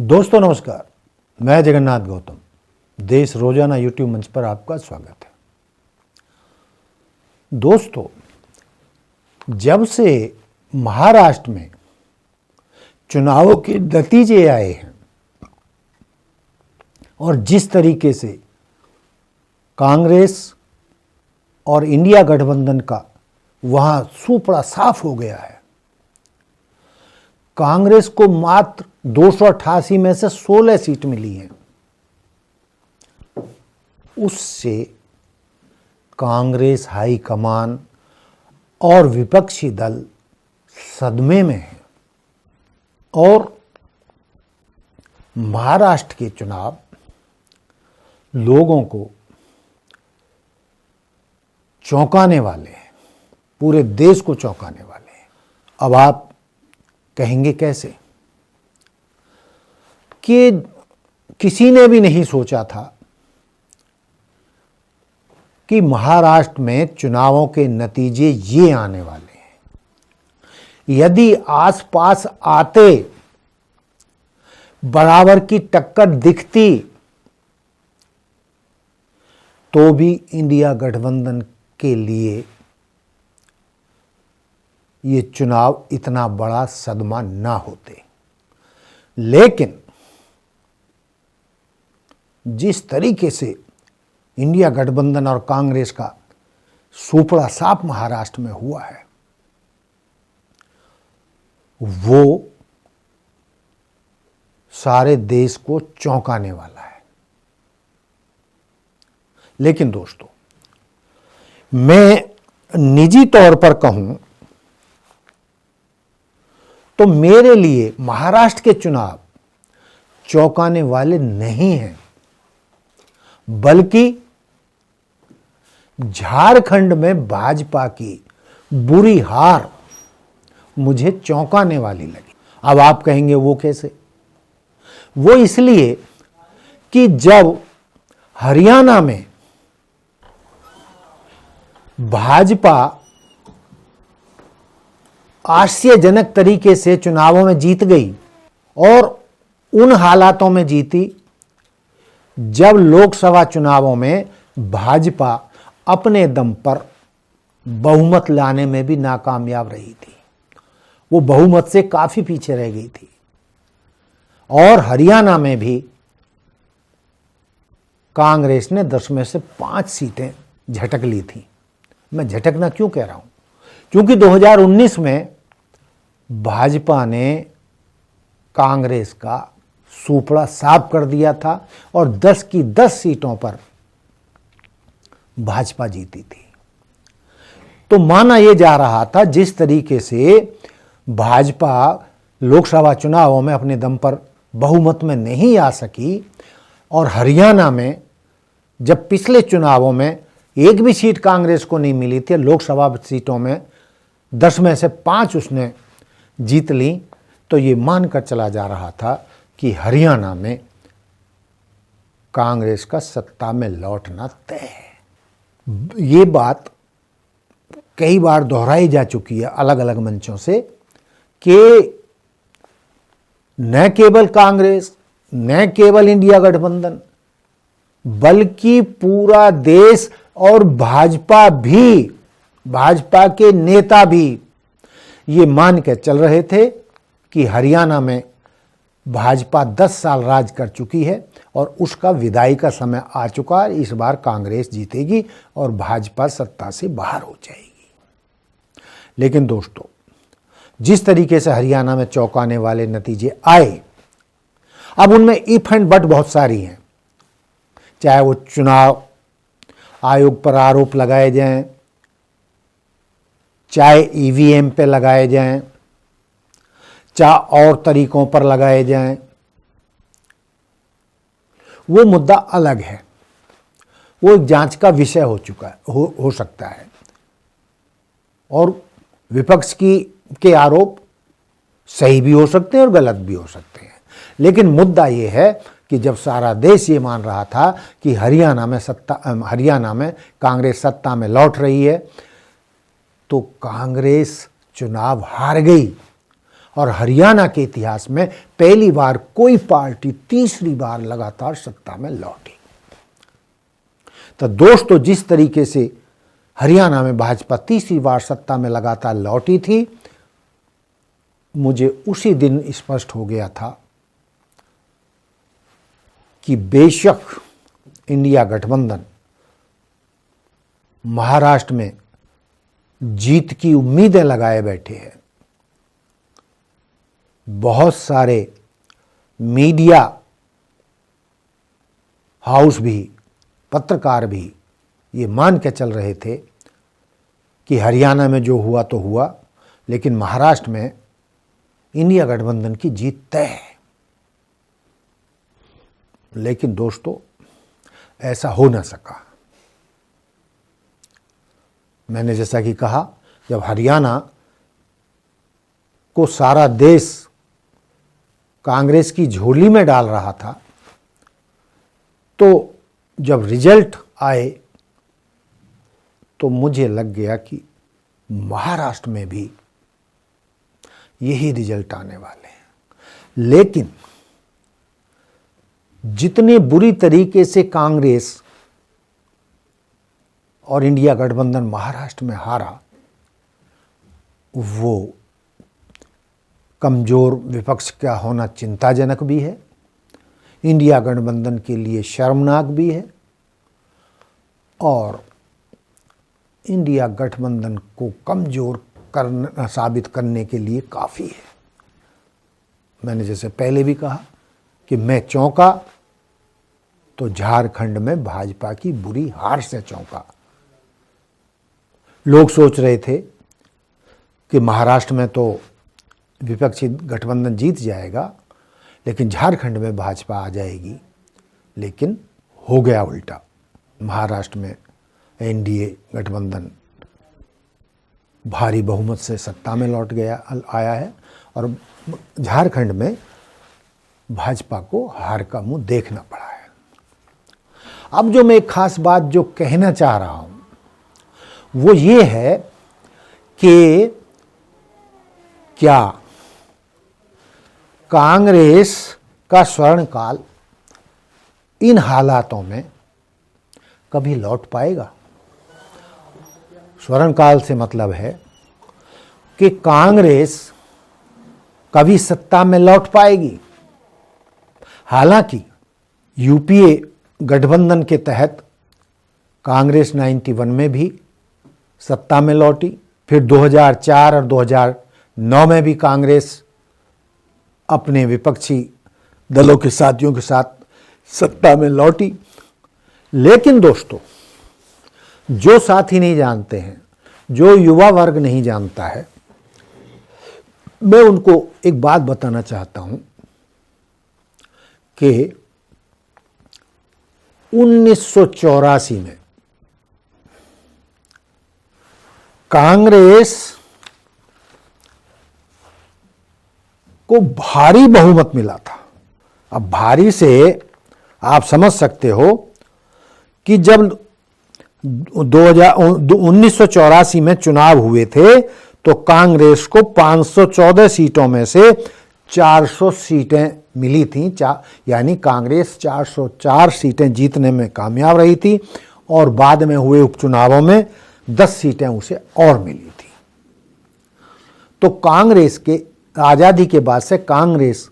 दोस्तों नमस्कार, मैं जगन्नाथ गौतम। देश रोजाना यूट्यूब मंच पर आपका स्वागत है। दोस्तों, जब से महाराष्ट्र में चुनावों के नतीजे आए हैं और जिस तरीके से कांग्रेस और इंडिया गठबंधन का वहां सूपड़ा साफ हो गया है, कांग्रेस को मात्र 288 में से 16 सीट मिली हैं। उससे कांग्रेस हाईकमान और विपक्षी दल सदमे में है और महाराष्ट्र के चुनाव लोगों को चौंकाने वाले हैं, पूरे देश को चौंकाने वाले हैं। अब आप कहेंगे कैसे कि किसी ने भी नहीं सोचा था कि महाराष्ट्र में चुनावों के नतीजे ये आने वाले हैं। यदि आसपास आते बराबर की टक्कर दिखती तो भी इंडिया गठबंधन के लिए ये चुनाव इतना बड़ा सदमा ना होते। लेकिन जिस तरीके से इंडिया गठबंधन और कांग्रेस का सूपड़ा साफ महाराष्ट्र में हुआ है, वो सारे देश को चौंकाने वाला है। लेकिन दोस्तों, मैं निजी तौर पर कहूं तो मेरे लिए महाराष्ट्र के चुनाव चौंकाने वाले नहीं हैं, बल्कि झारखंड में भाजपा की बुरी हार मुझे चौंकाने वाली लगी। अब आप कहेंगे वो कैसे? वो इसलिए कि जब हरियाणा में भाजपा आश्चर्यजनक तरीके से चुनावों में जीत गई और उन हालातों में जीती जब लोकसभा चुनावों में भाजपा अपने दम पर बहुमत लाने में भी नाकामयाब रही थी। वो बहुमत से काफी पीछे रह गई थी और हरियाणा में भी कांग्रेस ने 10 में से 5 सीटें झटक ली थी। मैं झटकना क्यों कह रहा हूं? क्योंकि 2019 में भाजपा ने कांग्रेस का सूपड़ा साफ कर दिया था और 10 की 10 सीटों पर भाजपा जीती थी। तो माना यह जा रहा था जिस तरीके से भाजपा लोकसभा चुनावों में अपने दम पर बहुमत में नहीं आ सकी और हरियाणा में जब पिछले चुनावों में एक भी सीट कांग्रेस को नहीं मिली थी, लोकसभा सीटों में 10 में से 5 उसने जीत ली, तो ये मानकर चला जा रहा था कि हरियाणा में कांग्रेस का सत्ता में लौटना तय है। ये बात कई बार दोहराई जा चुकी है अलग अलग मंचों से कि न केवल कांग्रेस, न केवल इंडिया गठबंधन, बल्कि पूरा देश और भाजपा भी, भाजपा के नेता भी ये मान के चल रहे थे कि हरियाणा में भाजपा 10 साल राज कर चुकी है और उसका विदाई का समय आ चुका है। इस बार कांग्रेस जीतेगी और भाजपा सत्ता से बाहर हो जाएगी। लेकिन दोस्तों, जिस तरीके से हरियाणा में चौंकाने वाले नतीजे आए, अब उनमें इफ एंड बट बहुत सारी हैं। चाहे वो चुनाव आयोग पर आरोप लगाए जाएं, चाहे ईवीएम पे लगाए जाएं, चाहे और तरीकों पर लगाए जाएं, वो मुद्दा अलग है। वो एक जांच का विषय हो चुका है, हो सकता है। और विपक्ष के आरोप सही भी हो सकते हैं और गलत भी हो सकते हैं। लेकिन मुद्दा ये है कि जब सारा देश ये मान रहा था कि हरियाणा में कांग्रेस सत्ता में लौट रही है, तो कांग्रेस चुनाव हार गई और हरियाणा के इतिहास में पहली बार कोई पार्टी तीसरी बार लगातार सत्ता में लौटी। तो दोस्तों, जिस तरीके से हरियाणा में भाजपा तीसरी बार सत्ता में लगातार लौटी थी, मुझे उसी दिन स्पष्ट हो गया था कि बेशक इंडिया गठबंधन महाराष्ट्र में जीत की उम्मीदें लगाए बैठे हैं। बहुत सारे मीडिया हाउस भी, पत्रकार भी ये मान के चल रहे थे कि हरियाणा में जो हुआ तो हुआ, लेकिन महाराष्ट्र में इंडिया गठबंधन की जीत तय है। लेकिन दोस्तों, ऐसा हो ना सका। मैंने जैसा कि कहा, जब हरियाणा को सारा देश कांग्रेस की झोली में डाल रहा था, तो जब रिजल्ट आए तो मुझे लग गया कि महाराष्ट्र में भी यही रिजल्ट आने वाले हैं। लेकिन जितने बुरी तरीके से कांग्रेस और इंडिया गठबंधन महाराष्ट्र में हारा, वो कमजोर विपक्ष का होना चिंताजनक भी है, इंडिया गठबंधन के लिए शर्मनाक भी है, और इंडिया गठबंधन को कमजोर साबित करने के लिए काफ़ी है। मैंने जैसे पहले भी कहा कि मैं चौंका तो झारखंड में भाजपा की बुरी हार से चौंका। लोग सोच रहे थे कि महाराष्ट्र में तो विपक्षी गठबंधन जीत जाएगा, लेकिन झारखंड में भाजपा आ जाएगी, लेकिन हो गया उल्टा। महाराष्ट्र में एनडीए गठबंधन भारी बहुमत से सत्ता में लौट आया है, और झारखंड में भाजपा को हार का मुंह देखना पड़ा है। अब जो मैं एक खास बात जो कहना चाह रहा हूं वो ये है कि क्या कांग्रेस का स्वर्णकाल इन हालातों में कभी लौट पाएगा? स्वर्णकाल से मतलब है कि कांग्रेस कभी सत्ता में लौट पाएगी। हालांकि यूपीए गठबंधन के तहत कांग्रेस 91 में भी सत्ता में लौटी, फिर 2004 और 2009 में भी कांग्रेस अपने विपक्षी दलों के साथियों के साथ सत्ता में लौटी। लेकिन दोस्तों, जो साथी नहीं जानते हैं, जो युवा वर्ग नहीं जानता है, मैं उनको एक बात बताना चाहता हूं कि 1984 में कांग्रेस को भारी बहुमत मिला था। अब भारी से आप समझ सकते हो कि जब 1984 में चुनाव हुए थे तो कांग्रेस को 514 सीटों में से 400 सीटें मिली थीं, यानी कांग्रेस 404 सीटें जीतने में कामयाब रही थी, और बाद में हुए उपचुनावों में 10 सीटें उसे और मिली थी। तो कांग्रेस के आज़ादी के बाद से कांग्रेस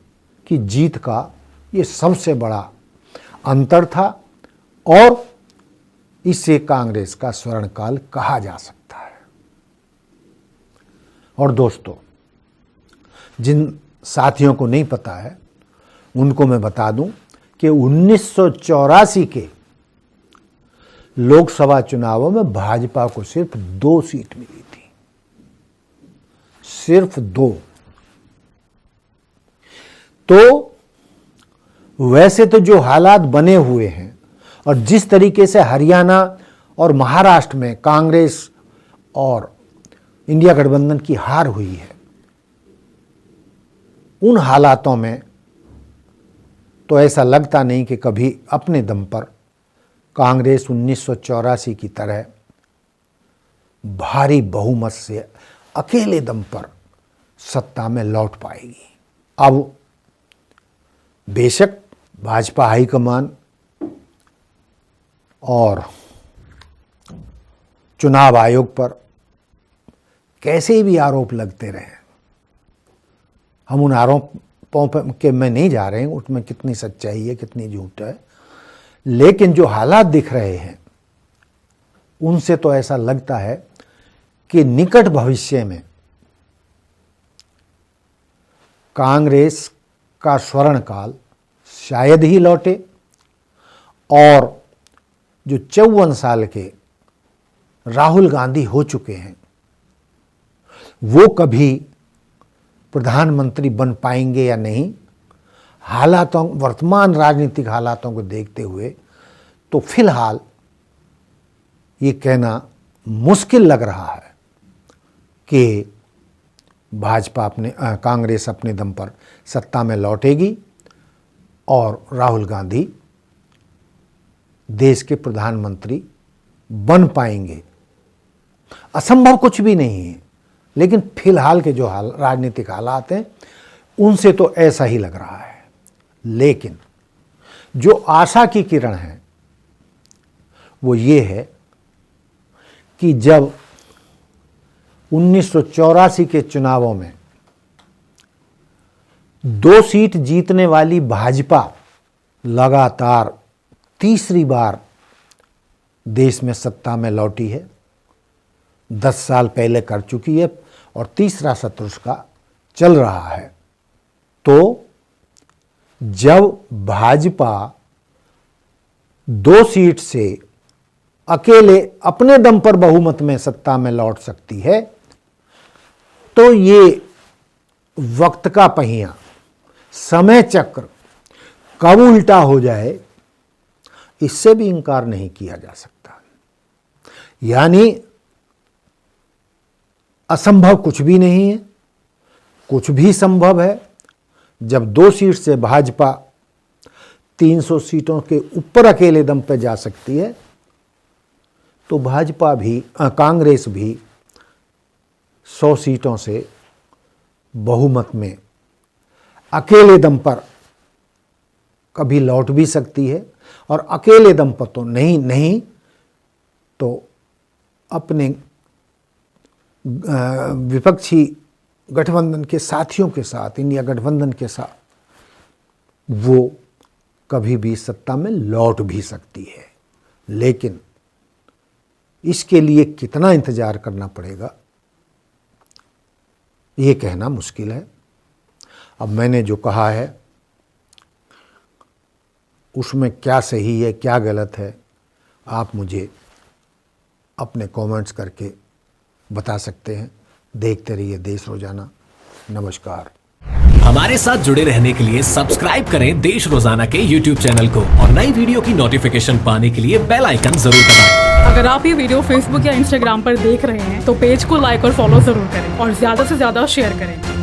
की जीत का ये सबसे बड़ा अंतर था, और इससे कांग्रेस का स्वर्णकाल कहा जा सकता है। और दोस्तों, जिन साथियों को नहीं पता है उनको मैं बता दूं कि 1984 के लोकसभा चुनावों में भाजपा को सिर्फ 2 सीट मिली थी, सिर्फ 2। तो वैसे तो जो हालात बने हुए हैं और जिस तरीके से हरियाणा और महाराष्ट्र में कांग्रेस और इंडिया गठबंधन की हार हुई है, उन हालातों में तो ऐसा लगता नहीं कि कभी अपने दम पर कांग्रेस 1984 की तरह भारी बहुमत से अकेले दम पर सत्ता में लौट पाएगी। अब बेशक भाजपा हाईकमान और चुनाव आयोग पर कैसे भी आरोप लगते रहे, हम उन आरोपों पर के में नहीं जा रहे हैं, उसमें कितनी सच्चाई है कितनी झूठ है, लेकिन जो हालात दिख रहे हैं उनसे तो ऐसा लगता है कि निकट भविष्य में कांग्रेस का स्वर्ण काल शायद ही लौटे और जो 54 साल के राहुल गांधी हो चुके हैं वो कभी प्रधानमंत्री बन पाएंगे या नहीं, हालातों वर्तमान राजनीतिक हालातों को देखते हुए तो फिलहाल ये कहना मुश्किल लग रहा है कि भाजपा कांग्रेस अपने दम पर सत्ता में लौटेगी और राहुल गांधी देश के प्रधानमंत्री बन पाएंगे। असंभव कुछ भी नहीं है, लेकिन फिलहाल के जो राजनीतिक हालात हैं उनसे तो ऐसा ही लग रहा है। लेकिन जो आशा की किरण है वो ये है कि जब 1984 के चुनावों में 2 सीट जीतने वाली भाजपा लगातार तीसरी बार देश में सत्ता में लौटी है, 10 साल पहले कर चुकी है और तीसरा सत्र उसका चल रहा है, तो जब भाजपा 2 सीट से अकेले अपने दम पर बहुमत में सत्ता में लौट सकती है, तो ये वक्त का पहिया, समय चक्र कब उल्टा हो जाए इससे भी इनकार नहीं किया जा सकता। यानी असंभव कुछ भी नहीं है, कुछ भी संभव है। जब 2 सीट से भाजपा 300 सीटों के ऊपर अकेले दम पर जा सकती है, तो भाजपा भी कांग्रेस भी 100 सीटों से बहुमत में अकेले दम पर कभी लौट भी सकती है, और अकेले दम पर तो नहीं तो अपने विपक्षी गठबंधन के साथियों के साथ, इंडिया गठबंधन के साथ वो कभी भी सत्ता में लौट भी सकती है। लेकिन इसके लिए कितना इंतजार करना पड़ेगा ये कहना मुश्किल है। अब मैंने जो कहा है उसमें क्या सही है क्या गलत है, आप मुझे अपने कमेंट्स करके बता सकते हैं। देखते रहिए देश रोजाना। नमस्कार। हमारे साथ जुड़े रहने के लिए सब्सक्राइब करें देश रोजाना के YouTube चैनल को और नई वीडियो की नोटिफिकेशन पाने के लिए बेल आइकन जरूर दबाएं। अगर आप ये वीडियो Facebook या Instagram पर देख रहे हैं तो पेज को लाइक और फॉलो जरूर करें और ज्यादा से ज्यादा शेयर करें।